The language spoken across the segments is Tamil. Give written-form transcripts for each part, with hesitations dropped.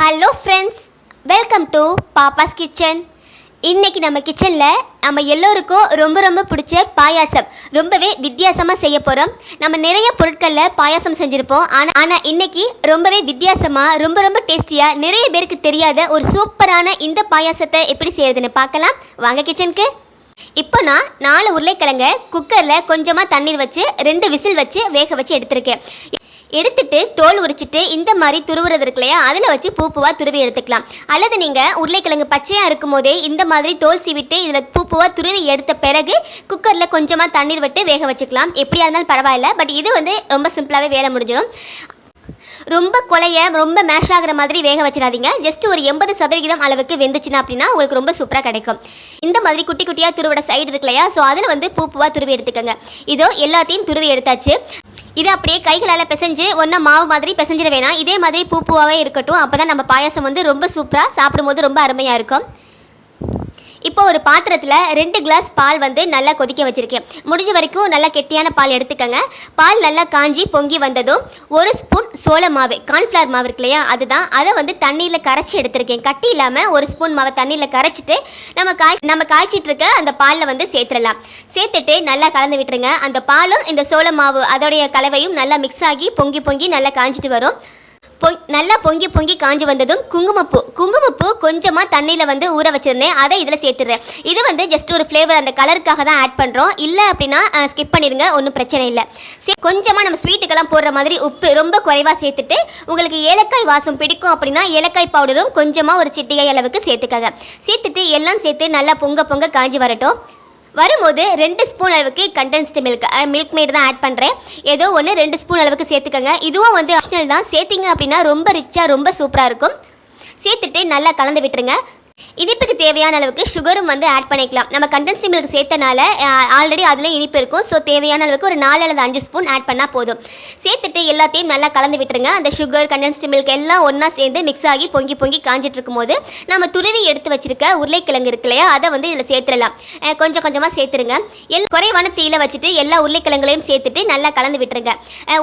Hello friends, welcome to Pappa's kitchen. இன்னைக்கு நம்ம கிச்சனில் நம்ம எல்லோருக்கும் ரொம்ப ரொம்ப பிடிச்ச பாயாசம் ரொம்பவே வித்தியாசமாக செய்ய போகிறோம். நம்ம நிறைய பொருட்களில் பாயாசம் செஞ்சுருப்போம். ஆனால் இன்னைக்கு ரொம்பவே வித்தியாசமாக ரொம்ப ரொம்ப டேஸ்டியாக நிறைய பேருக்கு தெரியாத ஒரு சூப்பரான இந்த பாயாசத்தை எப்படி செய்யறதுன்னு பார்க்கலாம். வாங்க கிச்சனுக்கு. இப்போ நான் 4 உருளைக்கிழங்க குக்கரில் கொஞ்சமாக தண்ணீர் வச்சு 2 விசில் வச்சு வேக வச்சு எடுத்திருக்கேன். எடுத்துட்டு தோல் உரிச்சிட்டு இந்த மாதிரி துருவுறது இருக்கு இல்லையா, அதில் வச்சு பூவா துருவி எடுத்துக்கலாம். அல்லது நீங்கள் உருளைக்கிழங்கு பச்சையாக இருக்கும் போதே இந்த மாதிரி தோல் சீவிட்டு இதில் பூவா துருவி எடுத்த பிறகு குக்கரில் கொஞ்சமாக தண்ணீர் விட்டு வேக வச்சுக்கலாம். எப்படியா இருந்தாலும் பரவாயில்ல, பட் இது ரொம்ப சிம்பிளாகவே வேலை முடிஞ்சிடும். ரொம்ப கொலைய ரொம்ப மேஷ் ஆகிற மாதிரி வேக வச்சிடாதீங்க. ஜஸ்ட் ஒரு 80% அளவுக்கு வெந்துச்சுன்னா அப்படின்னா உங்களுக்கு ரொம்ப சூப்பராக கிடைக்கும். இந்த மாதிரி குட்டி குட்டியாக துருவிட சைடு இருக்கு இல்லையா, ஸோ அதில் பூவா துருவி எடுத்துக்கோங்க. இதோ எல்லாத்தையும் துருவி எடுத்தாச்சு. இது அப்படியே கைகளால் பிசைஞ்சு ஒன்றா மாவு மாதிரி பிசைஞ்சிட வேணாம். இதே மாதிரி பூவாகவே இருக்கட்டும். அப்போ தான் நம்ம பாயாசம் ரொம்ப சூப்பராக சாப்பிடும்போது ரொம்ப அருமையாக இருக்கும். இப்போ ஒரு பாத்திரத்தில் 2 கிளாஸ் பால் நல்லா கொதிக்க வச்சுருக்கேன். முடிஞ்ச வரைக்கும் நல்லா கெட்டியான பால் எடுத்துக்கோங்க. பால் நல்லா காஞ்சி பொங்கி வந்ததும் 1 ஸ்பூன் சோள மாவு, கார்ன்ஃப்ளவர் மாவு இருக்கு இல்லையா, அதுதான். அதை தண்ணியில் கரைச்சி எடுத்திருக்கேன். கட்டி இல்லாமல் 1 ஸ்பூன் மாவை தண்ணியில் கரைச்சிட்டு நம்ம காய்ச்சிட்டு இருக்க அந்த பாலில் சேர்த்துடலாம். சேர்த்துட்டு நல்லா கலந்து விட்டுருங்க. அந்த பாலும் இந்த சோள மாவு அதோடைய கலவையும் நல்லா மிக்ஸ் ஆகி பொங்கி பொங்கி நல்லா காஞ்சிட்டு வரும். நல்லா பொங்கி பொங்கி காஞ்சி வந்ததும் குங்குமப்பூ கொஞ்சமாக தண்ணியில் ஊற வச்சிருந்தேன். அதை இதில் சேர்த்துடுறேன். இது ஜஸ்ட் ஒரு ஃப்ளேவர், அந்த கலருக்காக தான் ஆட் பண்ணுறோம். இல்லை அப்படின்னா ஸ்கிப் பண்ணிடுங்க, ஒன்றும் பிரச்சனை இல்லை. கொஞ்சமாக நம்ம ஸ்வீட்டுக்கெல்லாம் போடுற மாதிரி உப்பு ரொம்ப குறைவாக சேர்த்துட்டு, உங்களுக்கு ஏலக்காய் வாசம் பிடிக்கும் அப்படின்னா ஏலக்காய் பவுடரும் கொஞ்சமாக ஒரு சிட்டிகை அளவுக்கு சேர்த்துக்கங்க. சேர்த்துட்டு எல்லாம் சேர்த்து நல்லா பொங்க காஞ்சி வரட்டும். வரும்போது 2 ஸ்பூன் அளவுக்கு கண்டென்ஸ்டு மில்க் மேட் தான் ஆட் பண்ணுறேன். ஏதோ 2 ஸ்பூன் அளவுக்கு சேர்த்துக்கங்க. இதுவும் ஆப்ஷனல் தான். சேர்த்திங்க அப்படின்னா ரொம்ப ரிச்சாக ரொம்ப சூப்பராக இருக்கும். சேர்த்துட்டு நல்லா கலந்து விட்டுருங்க. இனிப்புக்கு தேவையான அளவுக்கு சுகரும் ஆட் பண்ணிக்கலாம். நம்ம கண்டென்ஸ்டு மில்க் சேர்த்தனால ஆல்ரெடி அதில் இனிப்பு இருக்கும். ஸோ தேவையான அளவுக்கு ஒரு 4 அல்லது 5 ஸ்பூன் ஆட் பண்ணால் போதும். சேர்த்துட்டு எல்லாத்தையும் நல்லா கலந்து விட்டுருங்க. அந்த சுகர் கண்டென்ஸ்டு மில்க் எல்லாம் ஒன்றா சேர்ந்து மிக்ஸ் ஆகி பொங்கி காஞ்சிட்டு இருக்கும் போது நம்ம துருவி எடுத்து வச்சிருக்க உருளைக்கிழங்கு இருக்கு இல்லையா, அதை இதில் சேர்த்துடலாம். கொஞ்சமாக சேர்த்துருங்க. குறைவான தீயில வச்சுட்டு எல்லா உருளைக்கிழங்குலையும் சேர்த்துட்டு நல்லா கலந்து விட்டுருங்க.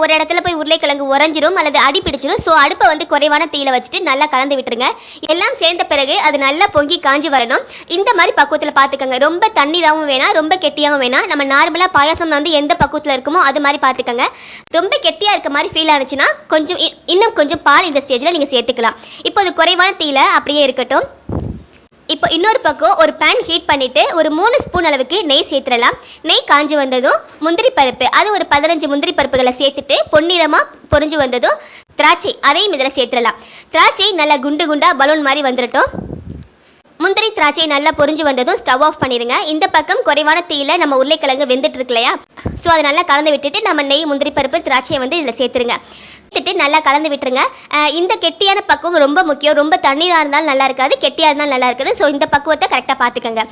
ஒரு இடத்துல போய் உருளைக்கிழங்கு உறைஞ்சிரும் அல்லது அடி பிடிச்சிடும். ஸோ அடுப்பை குறைவான தீயில வச்சுட்டு நல்லா கலந்து விட்டுருங்க. எல்லாம் சேர்ந்த பிறகு அது நல்லா பொங்கி காஞ்சி வரணும். இந்த மாதிரி பக்குவத்தில் பார்த்துக்கங்க. ரொம்ப தண்ணீராகவும் வேணாம், ரொம்ப கெட்டியாகவும் வேணாம். நம்ம நார்மலாக பாயாசம் எந்த பக்குவத்தில் இருக்குமோ அது மாதிரி பார்த்துக்கங்க. ரொம்ப கெட்டியாக இருக்க மாதிரி ஃபீல் ஆனிச்சுன்னா இன்னும் கொஞ்சம் பால் இந்த ஸ்டேஜில் நீங்கள் சேர்த்துக்கலாம். இப்போ அது குறைவான தீயில அப்படியே இருக்கட்டும். இப்போ இன்னொரு பக்கம் ஒரு பேன் ஹீட் பண்ணிட்டு ஒரு 3 ஸ்பூன் அளவுக்கு நெய் சேர்த்துடலாம். நெய் காஞ்சி வந்ததும் முந்திரி பருப்பு, அது ஒரு 15 முந்திரி பருப்புகளை சேர்த்துட்டு பொன்னிறமாக பொரிஞ்சு வந்ததும் திராட்சை, அதையும் இதில் சேர்த்துடலாம். திராட்சை நல்லா குண்டு குண்டா பலூன் மாதிரி வந்துடட்டும். முந்திரி திராட்சை நல்லா பொரிஞ்சு வந்ததும் ஸ்டவ் ஆஃப் பண்ணிடுங்க. இந்த பக்கம் குறைவான தீயில நம்ம உருளைக்கிழங்கு வெந்துட்டு இருக்கு இல்லையா, ஸோ அதை நல்லா கலந்து விட்டுட்டு நம்ம நெய் முந்திரி பருப்பு திராட்சையை இதில் சேர்த்துருங்க. நல்லா கலந்து விட்டுருங்க. இந்த கெட்டியான பக்குவம் ரொம்ப முக்கியம். ரொம்ப தண்ணீராக இருந்தாலும் நல்லா இருக்காது, கெட்டியாக இருந்தாலும் நல்லா இருக்குது. ஸோ இந்த பக்குவத்தை கரெக்டாக பார்த்துக்கங்க.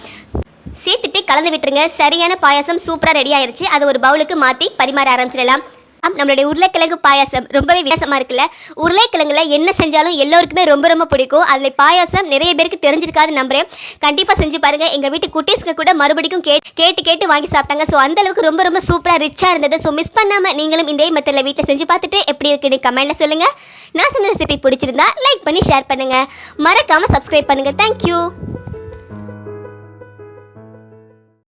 சேர்த்துட்டு கலந்து விட்டுருங்க. சரியான பாயாசம் சூப்பராக ரெடி ஆயிடுச்சு. அதை ஒரு பவுலுக்கு மாற்றி பரிமாற ஆரம்பிச்சிடலாம். நம்மளுடைய உருளைக்கிழங்கு பாயாசம் ரொம்பவே வித்தியாசமா இருக்குல்ல. உருளைக்கிழங்குல என்ன செஞ்சாலும் எல்லோருக்குமே ரொம்ப ரொம்ப பிடிக்கும். அதில் பாயாசம் நிறைய பேருக்கு தெரிஞ்சிருக்காது நம்புறேன். கண்டிப்பாக செஞ்சு பாருங்க. எங்கள் வீட்டு குட்டீஸ்க்கு கூட மறுபடியும் கேட்டு வாங்கி சாப்பிட்டாங்க. ஸோ அந்த அளவுக்கு ரொம்ப ரொம்ப சூப்பராக ரிச்சாக இருந்தது. ஸோ மிஸ் பண்ணாமல் நீங்களும் இதே மெத்தடில் வீட்டில் செஞ்சு பார்த்துட்டு எப்படி இருக்குன்னு கமெண்ட்ல சொல்லுங்க. நான் சொன்ன ரெசிபி பிடிச்சிருந்தா லைக் பண்ணி ஷேர் பண்ணுங்க. மறக்காம சப்ஸ்கிரைப் பண்ணுங்க. தேங்க்யூ.